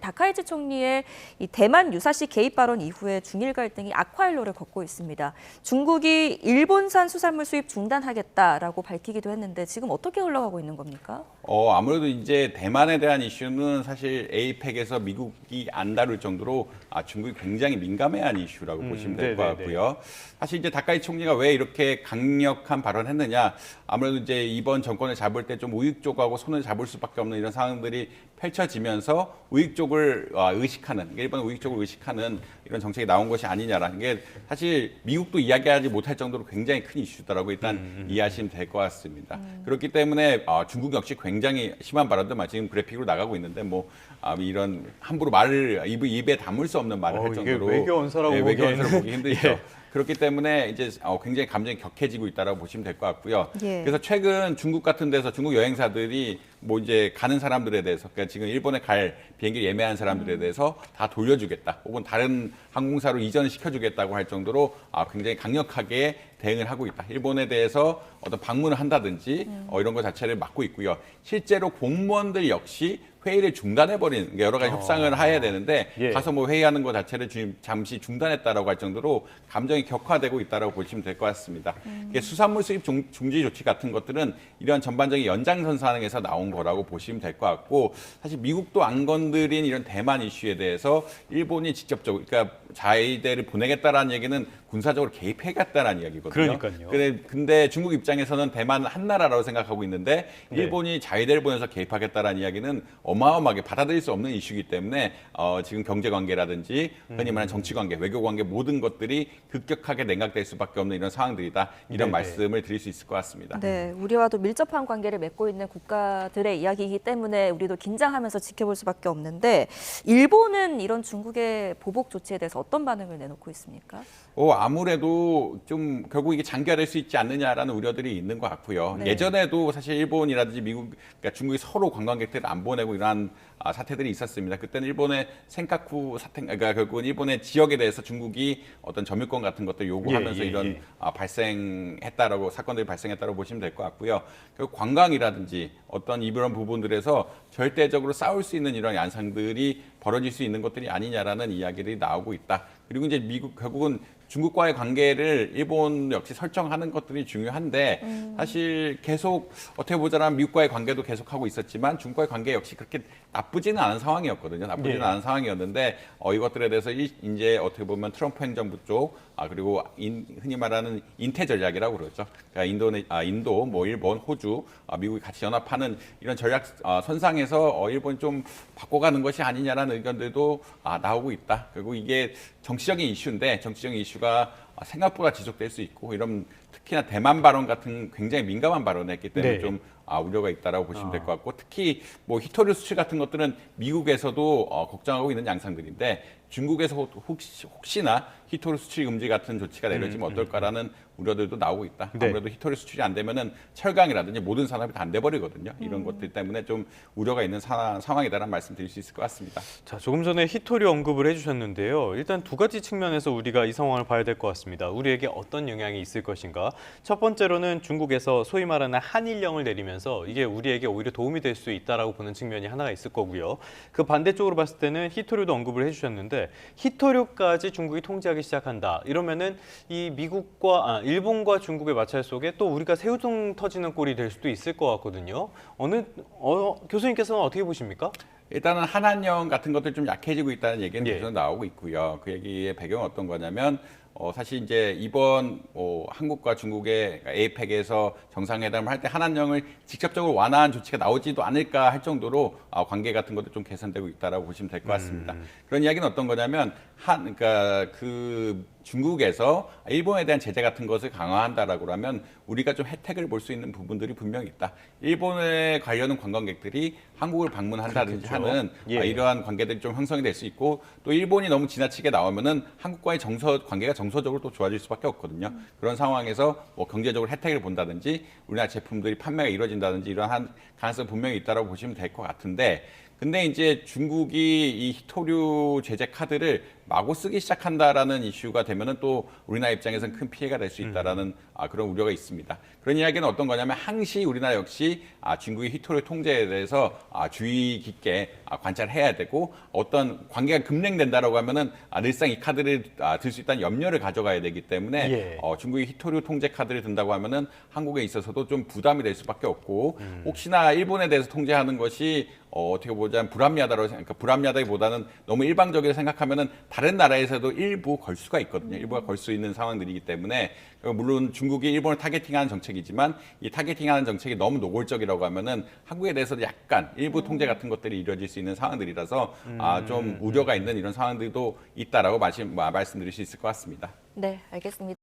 다카이치 총리의 이 대만 유사시 개입 발언 이후에 중일 갈등이 악화일로를 걷고 있습니다. 중국이 일본산 수산물 수입 중단하겠다라고 밝히기도 했는데 지금 어떻게 흘러가고 있는 겁니까? 아무래도 이제 대만에 대한 이슈는 사실 에이펙에서 미국이 안 다룰 정도로 중국이 굉장히 민감해한 이슈라고 보시면 될 것 같고요. 사실 이제 다카이치 총리가 왜 이렇게 강력한 발언을 했느냐, 아무래도 이제 이번 정권을 잡을 때 좀 우익 쪽하고 손을 잡을 수밖에 없는 이런 상황들이 펼쳐지면서 우익 쪽을 의식하는, 일본 우익 쪽을 의식하는 이런 정책이 나온 것이 아니냐라는 게 사실 미국도 이야기하지 못할 정도로 굉장히 큰 이슈다라고 일단 이해하시면 될 것 같습니다. 그렇기 때문에 중국 역시 굉장히 심한 발언도 지금 그래픽으로 나가고 있는데 이런 함부로 말을 입에 담을 수 없는 말을 할 정도로 외교 언사라고 외교 언사를 보기 힘들죠. 예. 그렇기 때문에 이제 굉장히 감정이 격해지고 있다라고 보시면 될 것 같고요. 예. 그래서 최근 중국 같은 데서 중국 여행사들이 이제 가는 사람들에 대해서, 그러니까 지금 일본에 갈 비행기 예매한 사람들에 대해서 다 돌려주겠다, 혹은 다른 항공사로 이전시켜주겠다고 할 정도로 굉장히 강력하게 대응을 하고 있다. 일본에 대해서 어떤 방문을 한다든지 이런 것 자체를 막고 있고요. 실제로 공무원들 역시 회의를 중단해버리는, 여러 가지 협상을 해야 되는데 가서 회의하는 것 자체를 잠시 중단했다라고 할 정도로 감정이 격화되고 있다라고 보시면 될 것 같습니다. 수산물 수입 중지 조치 같은 것들은 이런 전반적인 연장선상에서 나온 거라고 보시면 될 것 같고, 사실 미국도 안 건드린 이런 대만 이슈에 대해서 일본이 직접적으로, 그러니까 자위대를 보내겠다라는 얘기는 군사적으로 개입해겠다라는 이야기거든요. 그러니까요. 근데 중국 입장에서는 대만은 한 나라라고 생각하고 있는데 일본이 자위대를 보내서 개입하겠다라는 이야기는 어마어마하게 받아들일 수 없는 이슈이기 때문에 지금 경제 관계라든지 흔히 말하는 정치 관계, 외교 관계 모든 것들이 급격하게 냉각될 수밖에 없는 이런 상황들이다. 이런 말씀을 드릴 수 있을 것 같습니다. 네, 우리와도 밀접한 관계를 맺고 있는 국가들의 이야기이기 때문에 우리도 긴장하면서 지켜볼 수밖에 없는데, 일본은 이런 중국의 보복 조치에 대해서 어떤 반응을 내놓고 있습니까? 아무래도 좀 결국 이게 장기화될 수 있지 않느냐라는 우려들이 있는 것 같고요. 네. 예전에도 사실 일본이라든지 미국, 그러니까 중국이 서로 관광객들을 안 보내고 이러한 사태들이 있었습니다. 그때는 일본의 센카쿠 사태, 그러니까 결국은 일본의 지역에 대해서 중국이 어떤 점유권 같은 것들 요구하면서 이런 발생했다라고, 사건들이 발생했다고 보시면 될 것 같고요. 결국 관광이라든지 어떤 이런 부분들에서 절대적으로 싸울 수 있는 이런 양상들이 벌어질 수 있는 것들이 아니냐라는 이야기들이 나오고 있다. 그리고 이제 미국, 결국은 중국과의 관계를 일본 역시 설정하는 것들이 중요한데 사실 계속 어떻게 보자면 미국과의 관계도 계속하고 있었지만 중국과의 관계 역시 그렇게 나쁘지는 않은 상황이었거든요. 나쁘지는 않은 상황이었는데 이것들에 대해서 이제 어떻게 보면 트럼프 행정부 쪽 그리고 흔히 말하는 인태 전략이라고 그러죠. 그러니까 인도, 일본, 호주, 미국이 같이 연합하는 이런 전략 선상에서 일본이 좀 바꿔가는 것이 아니냐라는 의견들도 나오고 있다. 그리고 이게 정치적인 이슈인데 정치적인 이슈가 생각보다 지속될 수 있고, 이런 특히나 대만 발언 같은 굉장히 민감한 발언을 했기 때문에 좀 우려가 있다라고 보시면 될 것 같고, 특히 히토류 수출 같은 것들은 미국에서도 걱정하고 있는 양상들인데 중국에서 혹시나 히토류 수출 금지 같은 조치가 내려지면 어떨까라는 우려들도 나오고 있다. 아무래도 히토류 수출이 안 되면은 철강이라든지 모든 산업이 다 안 돼버리거든요. 이런 것들 때문에 좀 우려가 있는 상황이다라는 말씀 드릴 수 있을 것 같습니다. 자, 조금 전에 히토류 언급을 해주셨는데요. 일단 두 가지 측면에서 우리가 이 상황을 봐야 될 것 같습니다. 우리에게 어떤 영향이 있을 것인가. 첫 번째로는 중국에서 소위 말하는 한일령을 내리면서 이게 우리에게 오히려 도움이 될 수 있다라고 보는 측면이 하나가 있을 거고요. 그 반대쪽으로 봤을 때는 히토류도 언급을 해주셨는데 히토류까지 중국이 통제하기 시작한다. 이러면은 이 일본과 중국의 마찰 속에 또 우리가 새우등 터지는 꼴이 될 수도 있을 것 같거든요. 교수님께서는 어떻게 보십니까? 일단은 한한령 같은 것들 좀 약해지고 있다는 얘기는 계속 나오고 있고요. 그 얘기의 배경은 어떤 거냐면 사실 이제 이번 한국과 중국의 에이펙에서 정상회담을 할 때 한한령을 직접적으로 완화한 조치가 나오지도 않을까 할 정도로 관계 같은 것도 좀 개선되고 있다라고 보시면 될 것 같습니다. 그런 이야기는 어떤 거냐면 그러니까 그 중국에서 일본에 대한 제재 같은 것을 강화한다라고 하면 우리가 좀 혜택을 볼 수 있는 부분들이 분명히 있다. 일본에 가려는 관광객들이 한국을 방문한다든지 하는 이러한 관계들이 좀 형성이 될 수 있고, 또 일본이 너무 지나치게 나오면은 한국과의 관계가 정서적으로 또 좋아질 수밖에 없거든요. 그런 상황에서 경제적으로 혜택을 본다든지 우리나라 제품들이 판매가 이루어진다든지 이러한 가능성이 분명히 있다고 보시면 될 것 같은데, 근데 이제 중국이 이 히토류 제재 카드를 마구 쓰기 시작한다라는 이슈가 되면은 또 우리나라 입장에서는 큰 피해가 될 수 있다라는 그런 우려가 있습니다. 그런 이야기는 어떤 거냐면 항시 우리나라 역시 중국의 히토리 통제에 대해서 주의 깊게 관찰해야 되고 어떤 관계가 급냉된다라고 하면은 늘상 이 카드를 들 수 있다는 염려를 가져가야 되기 때문에 예. 중국이 히토리 통제 카드를 든다고 하면은 한국에 있어서도 좀 부담이 될 수밖에 없고 혹시나 일본에 대해서 통제하는 것이 어떻게 보자면 불합리하다고 그러니까 불합리하다기보다는 너무 일방적으로 생각하면은 다른 나라에서도 일부 걸 수가 있거든요. 일부가 걸 수 있는 상황들이기 때문에 물론 중국이 일본을 타겟팅하는 정책이지만 이 타겟팅하는 정책이 너무 노골적이라고 하면은 한국에 대해서도 약간 일부 통제 같은 것들이 이루어질 수 있는 상황들이라서 좀 우려가 있는 이런 상황들도 있다라고 말씀드릴 수 있을 것 같습니다. 네, 알겠습니다.